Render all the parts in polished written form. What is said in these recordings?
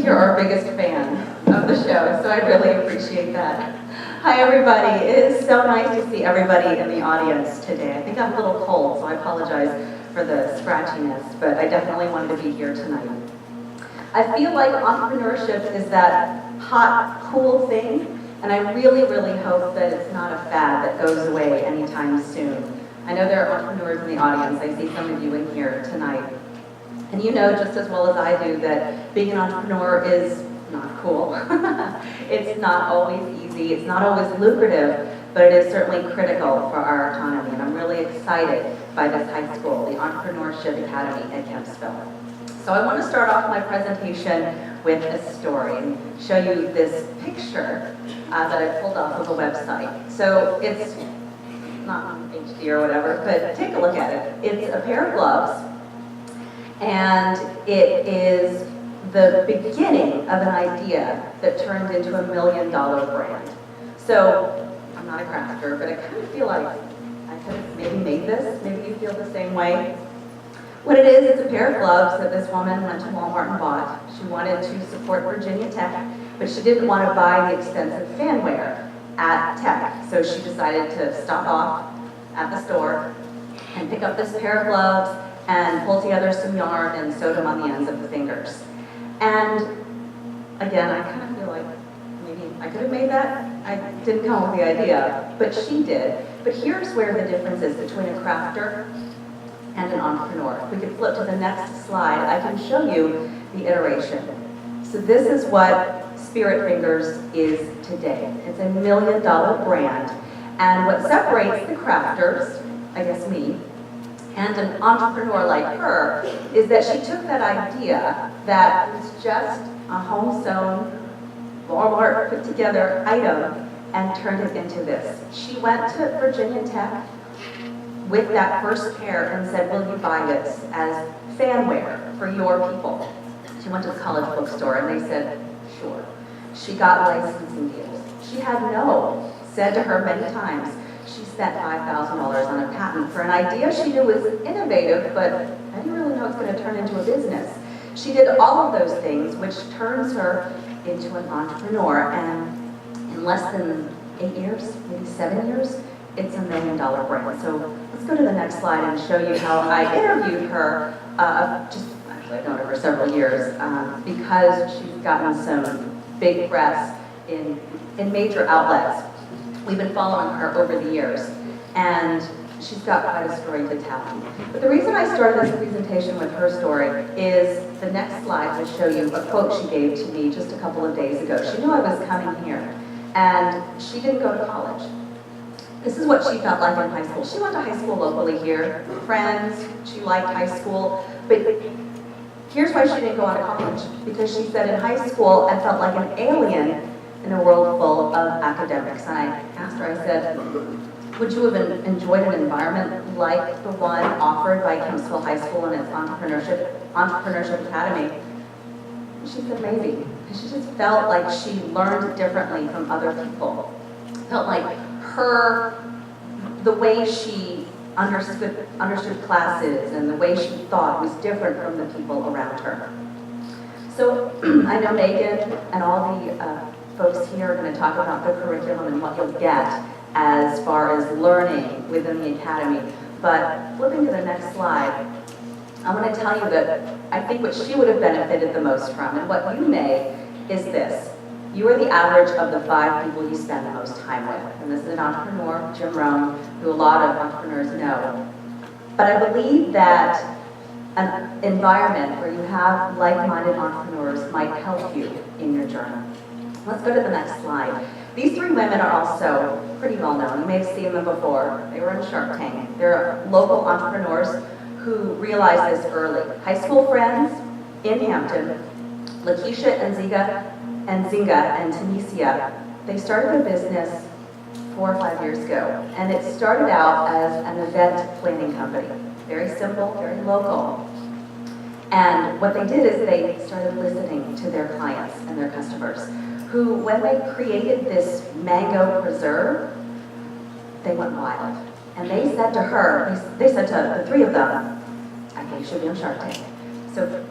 you're our biggest fan of the show, so I really appreciate that. Hi, everybody. It is so nice to see everybody in the audience today. I think I'm a little cold, so I apologize for the scratchiness, but I definitely wanted to be here tonight. I feel like entrepreneurship is that hot, cool thing, and I really, really hope that it's not a fad that goes away anytime soon. I know there are entrepreneurs in the audience. I see some of you in here tonight. And you know just as well as I do that being an entrepreneur is not cool. It's not always easy, it's not always lucrative, but it is certainly critical for our economy. And I'm really excited by this high school, the Entrepreneurship Academy at Kempsville. So I want to start off my presentation with a story and show you this picture that I pulled off of a website. So it's not HD or whatever, but take a look at it. It's a pair of gloves, and it is the beginning of an idea that turned into $1 million brand. So I'm not a crafter, but I kind of feel like I could have maybe made this. Maybe you feel the same way. What it is, it's a pair of gloves that this woman went to Walmart and bought. She wanted to support Virginia Tech, but she didn't want to buy the expensive fanware at Tech. So she decided to stop off at the store and pick up this pair of gloves and pull together some yarn and sew them on the ends of the fingers. And again, I kind of feel like maybe I could have made that. I didn't come up with the idea, but she did. But here's where the difference is between a crafter and an entrepreneur. If we could flip to the next slide, I can show you the iteration. So this is what Spirit Fingers is today. It's $1 million brand. And what separates the crafters, I guess me, and an entrepreneur like her is that she took that idea that was just a home-sewn, Walmart put-together item and turned it into this. She went to Virginia Tech with that first pair and said, will you buy this as fanware for your people? She went to the college bookstore and they said, sure. She got licensing deals. She had no, said to her many times, she spent $5,000 on a patent for an idea she knew was innovative, but I didn't really know it's going to turn into a business. She did all of those things, which turns her into an entrepreneur, and in less than 8 years, maybe 7 years, it's $1 million brand. So let's go to the next slide and show you how I interviewed her, actually I've known her for several years, because she's gotten some big press in major outlets. We've been following her over the years, and she's got quite a story to tell. But the reason I started this presentation with her story is the next slide will show you a quote she gave to me just a couple of days ago. She knew I was coming here, and she didn't go to college. This is what she felt like in high school. She went to high school locally here, friends, she liked high school, but here's why she didn't go on to college. Because she said in high school, I felt like an alien in a world full of academics. And I asked her, I said, would you have enjoyed an environment like the one offered by Kempsville High School and its Entrepreneurship Academy? And she said, maybe. And she just felt like she learned differently from other people. Felt like the way she understood classes and the way she thought was different from the people around her. So I know Megan and all the folks here are going to talk about the curriculum and what you'll get as far as learning within the academy. But flipping to the next slide, I want to tell you that I think what she would have benefited the most from, and what you may, is this. You are the average of the 5 people you spend the most time with. And this is an entrepreneur, Jim Rohn, who a lot of entrepreneurs know. But I believe that an environment where you have like-minded entrepreneurs might help you in your journey. Let's go to the next slide. These 3 women are also pretty well known. You may have seen them before. They were in Shark Tank. They're local entrepreneurs who realized this early. High school friends in Hampton, Lakeisha and Zinga and Tanisha, they started a business 4 or 5 years ago. And it started out as an event planning company. Very simple, very local. And what they did is they started listening to their clients and their customers, who, when they created this mango preserve, they went wild. And they said to her, they said to the 3 of them, I think you should be on Shark Tank. So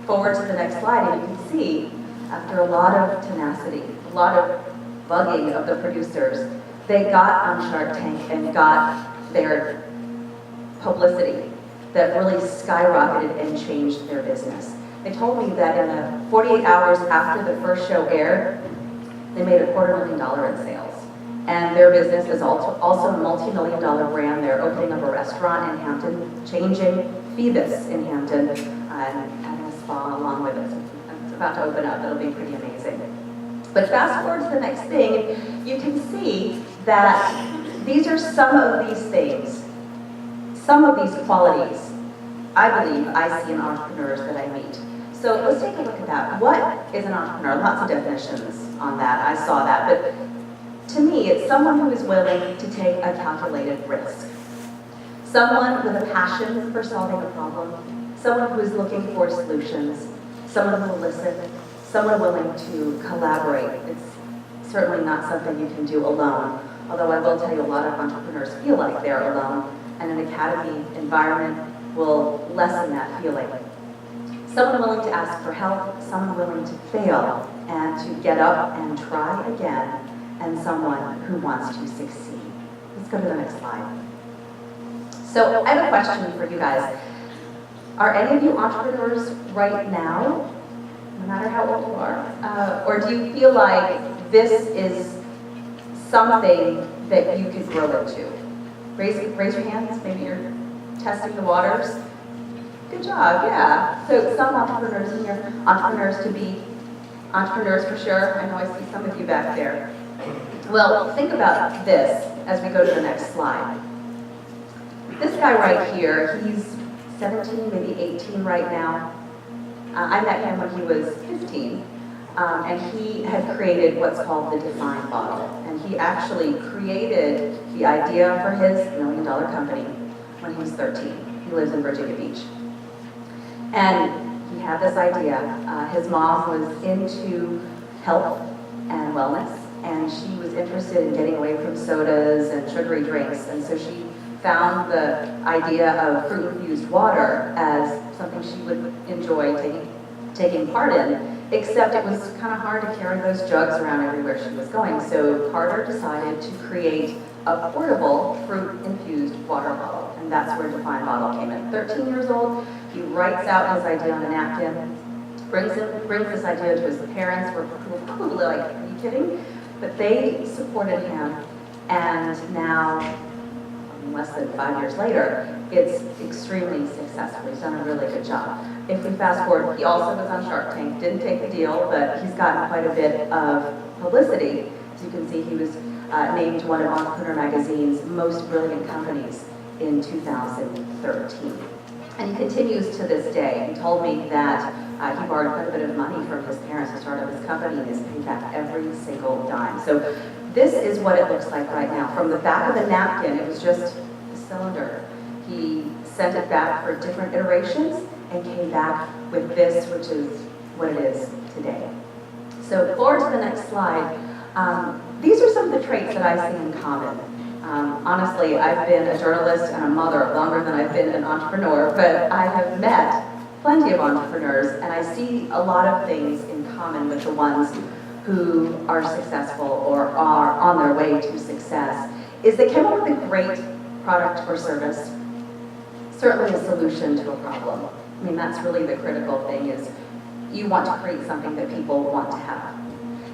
forward to the next slide, and you can see after a lot of tenacity, a lot of bugging of the producers, they got on Shark Tank and got their publicity that really skyrocketed and changed their business. They told me that in the 48 hours after the first show aired, they made $250,000 in sales. And their business is also a multi-million-dollar brand. They're opening up a restaurant in Hampton, changing Phoebus in Hampton, and having a spa along with it. It's about to open up. It'll be pretty amazing. But fast forward to the next thing, you can see that these are some of these things, some of these qualities I believe I see in entrepreneurs that I meet. So let's take a look at that. What is an entrepreneur? Lots of definitions on that. I saw that. But to me, it's someone who is willing to take a calculated risk. Someone with a passion for solving a problem. Someone who is looking for solutions. Someone who will listen. Someone willing to collaborate. It's certainly not something you can do alone. Although I will tell you, a lot of entrepreneurs feel like they're alone, and an academy environment will lessen that feeling. Someone willing to ask for help, someone willing to fail and to get up and try again, and someone who wants to succeed. Let's go to the next slide. So I have a question for you guys. Are any of you entrepreneurs right now, no matter how old you are, or do you feel like this is something that you could grow into? Raise your hands, maybe you're testing the waters. Good job, yeah. So some entrepreneurs in here, entrepreneurs to be, entrepreneurs for sure. I know I see some of you back there. Well, think about this as we go to the next slide. This guy right here, he's 17, maybe 18 right now. I met him when he was 15, and he had created what's called the Define Bottle. And he actually created the idea for his $1 million company when he was 13. He lives in Virginia Beach. And he had this idea. His mom was into health and wellness, and she was interested in getting away from sodas and sugary drinks. And so she found the idea of fruit-infused water as something she would enjoy taking part in, except it was kind of hard to carry those jugs around everywhere she was going. So Carter decided to create a portable fruit-infused water bottle, and that's where Define Bottle came in. 13 years old, he writes out his idea on a napkin, brings this idea to his parents, who were probably like, are you kidding? But they supported him, and now, less than 5 years later, it's extremely successful. He's done a really good job. If we fast forward, he also was on Shark Tank, didn't take the deal, but he's gotten quite a bit of publicity. As you can see, he was named one of Entrepreneur Magazine's most brilliant companies in 2013. And he continues to this day. He told me that he borrowed quite a bit of money from his parents to start up his company and is paid back every single dime. So this is what it looks like right now. From the back of the napkin, it was just a cylinder. He sent it back for different iterations and came back with this, which is what it is today. So forward to the next slide. These are some of the traits that I see in common. Honestly, I've been a journalist and a mother longer than I've been an entrepreneur, but I have met plenty of entrepreneurs, and I see a lot of things in common with the ones who are successful or are on their way to success, is they come up with a great product or service, certainly a solution to a problem. I mean, that's really the critical thing, is you want to create something that people want to have.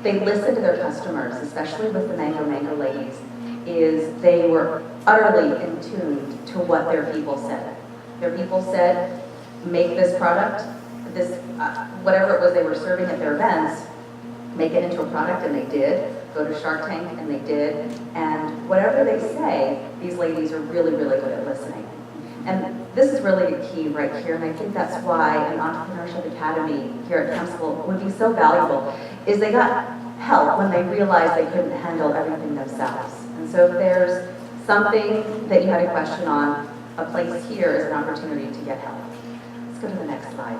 They listen to their customers, especially with the Mango ladies, is they were utterly in tune to what their people said. Their people said, make this product, this whatever it was they were serving at their events, make it into a product, and they did. Go to Shark Tank, and they did. And whatever they say, these ladies are really, really good at listening. And this is really the key right here, and I think that's why an entrepreneurship academy here at Kemp School would be so valuable, is they got help when they realized they couldn't handle everything themselves. And so if there's something that you had a question on, a place here is an opportunity to get help. Let's go to the next slide.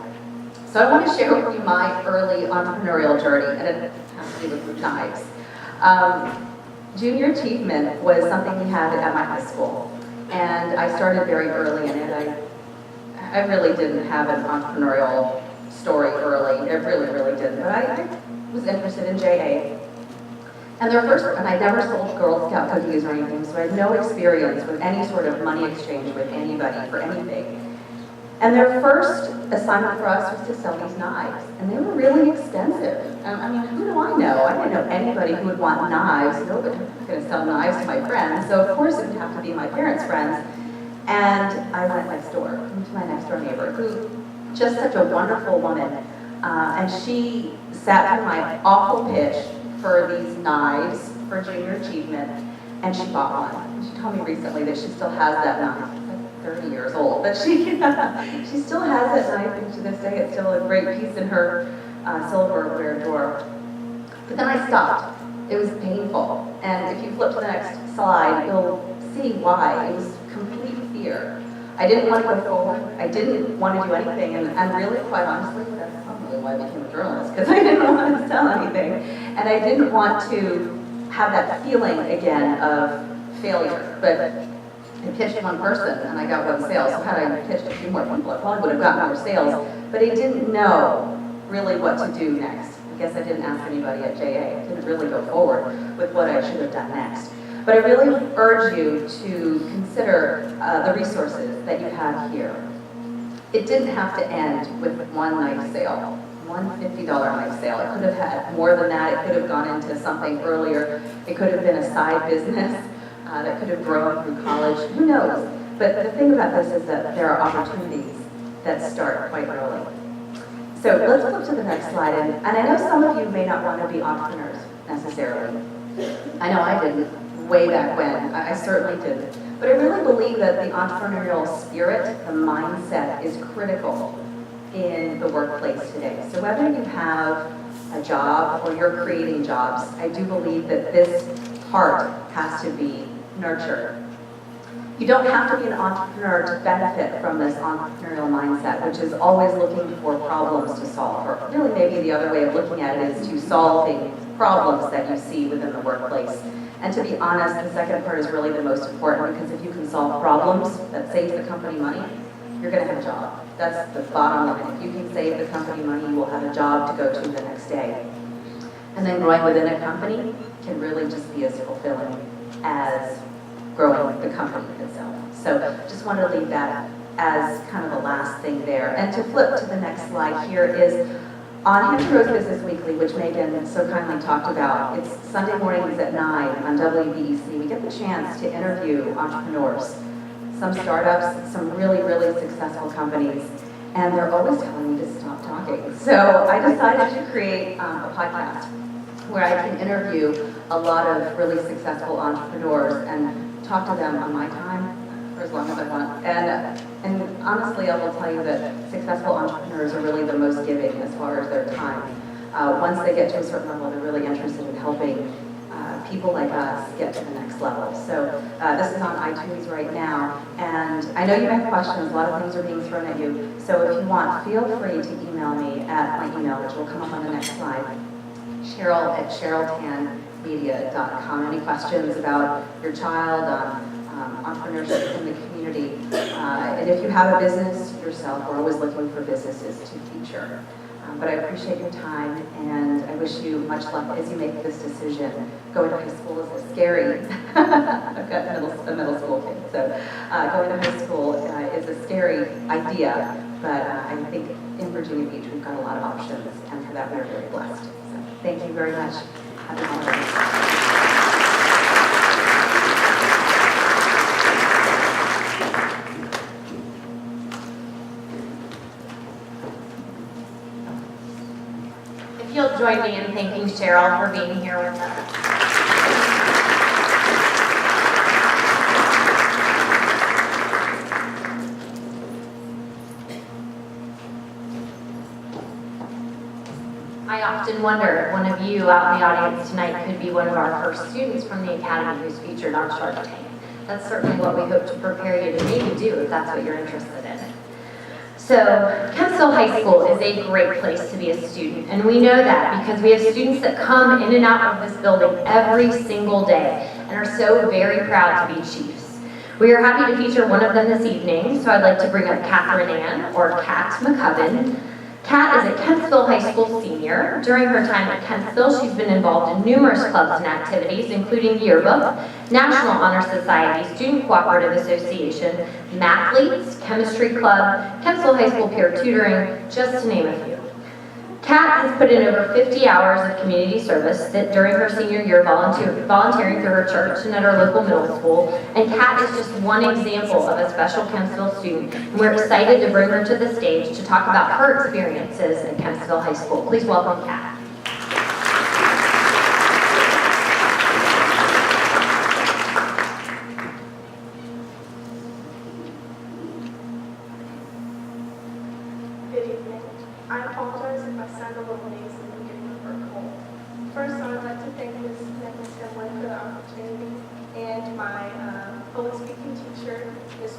So I want to share with you my early entrepreneurial journey, and it has to do with knives. Junior achievement was something we had at my high school. And I started very early in it. I really didn't have an entrepreneurial story early. I really, really didn't. But I was interested in JA. And I never sold Girl Scout cookies or anything, so I had no experience with any sort of money exchange with anybody for anything. And their first assignment for us was to sell these knives, and they were really expensive. I mean, who do I know? I didn't know anybody who would want knives. Nobody was going to sell knives to my friends, so of course it would have to be my parents' friends. And I went next door to my next door neighbor, who just such a wonderful woman, and she sat through my awful pitch for these knives for junior achievement, and she bought one. She told me recently that she still has that knife. 30 years old, but she still has that knife, and to this day it's still a great piece in her silverware drawer. But then I stopped. It was painful, and if you flip to the next slide, you'll see why. It was complete fear. I didn't want to go forward. I didn't want to do anything, and really, quite honestly, that's probably why I became a journalist, because I didn't want to sell anything, and I didn't want to have that feeling again of failure. But I pitched one person and I got one sale, so had I pitched a few more people, I probably would have gotten more sales, but I didn't know really what to do next. I guess I didn't ask anybody at JA. I didn't really go forward with what I should have done next. But I really urge you to consider the resources that you have here. It didn't have to end with one knife sale, one $50 knife sale. It could have had more than that. It could have gone into something earlier. It could have been a side business. That could have grown through college, who knows? But the thing about this is that there are opportunities that start quite early. So let's flip to the next slide, and I know some of you may not want to be entrepreneurs necessarily. I know I didn't way back when, I certainly didn't. But I really believe that the entrepreneurial spirit, the mindset, is critical in the workplace today. So whether you have a job or you're creating jobs, I do believe that this part has to be nurtured. You don't have to be an entrepreneur to benefit from this entrepreneurial mindset, which is always looking for problems to solve. Or really maybe the other way of looking at it is to solving problems that you see within the workplace. And to be honest, the second part is really the most important, because if you can solve problems that saves the company money, you're going to have a job. That's the bottom line. If you can save the company money, you will have a job to go to the next day. And then growing within a company can really just be as fulfilling as growing the company itself. So just wanted to leave that as kind of the last thing there. And to flip to the next slide here is on Hampton Roads Business Weekly, which Megan so kindly talked about. It's Sunday mornings at 9 on WBEC. We get the chance to interview entrepreneurs, some startups, some really, really successful companies, and they're always telling me to stop talking. So I decided to create a podcast where I can interview a lot of really successful entrepreneurs and talk to them on my time for as long as I want. And honestly, I will tell you that successful entrepreneurs are really the most giving as far as their time. Once they get to a certain level, they're really interested in helping people like us get to the next level. So this is on iTunes right now, and I know you have questions. A lot of things are being thrown at you. So if you want, feel free to email me at my email, which will come up on the next slide, Cheryl@CherylTanMedia.com. Any questions about your child, entrepreneurship in the community? And if you have a business yourself, we're always looking for businesses to feature. But I appreciate your time, and I wish you much luck as you make this decision. Going to high school is scary. I've got a middle school kid, so going to high school is a scary idea, but I think in Virginia Beach we've got a lot of options, and for that we're very blessed. So thank you very much. Happy holidays. If you'll join me in thanking Cheryl for being here with us. I often wonder if one of you out in the audience tonight could be one of our first students from the Academy who's featured on Shark Tank. That's certainly what we hope to prepare you to maybe do if that's what you're interested in. So, Kempsville High School is a great place to be a student, and we know that because we have students that come in and out of this building every single day and are so very proud to be Chiefs. We are happy to feature one of them this evening, so I'd like to bring up Catherine Ann, or Kat McCubbin. Kat is a Kentsville High School senior. During her time at Kentsville, she's been involved in numerous clubs and activities, including Yearbook, National Honor Society, Student Cooperative Association, Mathletes, Chemistry Club, Kentsville High School Peer Tutoring, just to name a few. Kat has put in over 50 hours of community service during her senior year volunteering through her church and at our local middle school, and Kat is just one example of a special Kentsville student, and we're excited to bring her to the stage to talk about her experiences at Kentsville High School. Please welcome Kat. Good evening. I apologize if I sound a little nasally and getting over a cold. First, I would like to thank Ms. Nicholson for the opportunity and my public speaking teacher, Ms.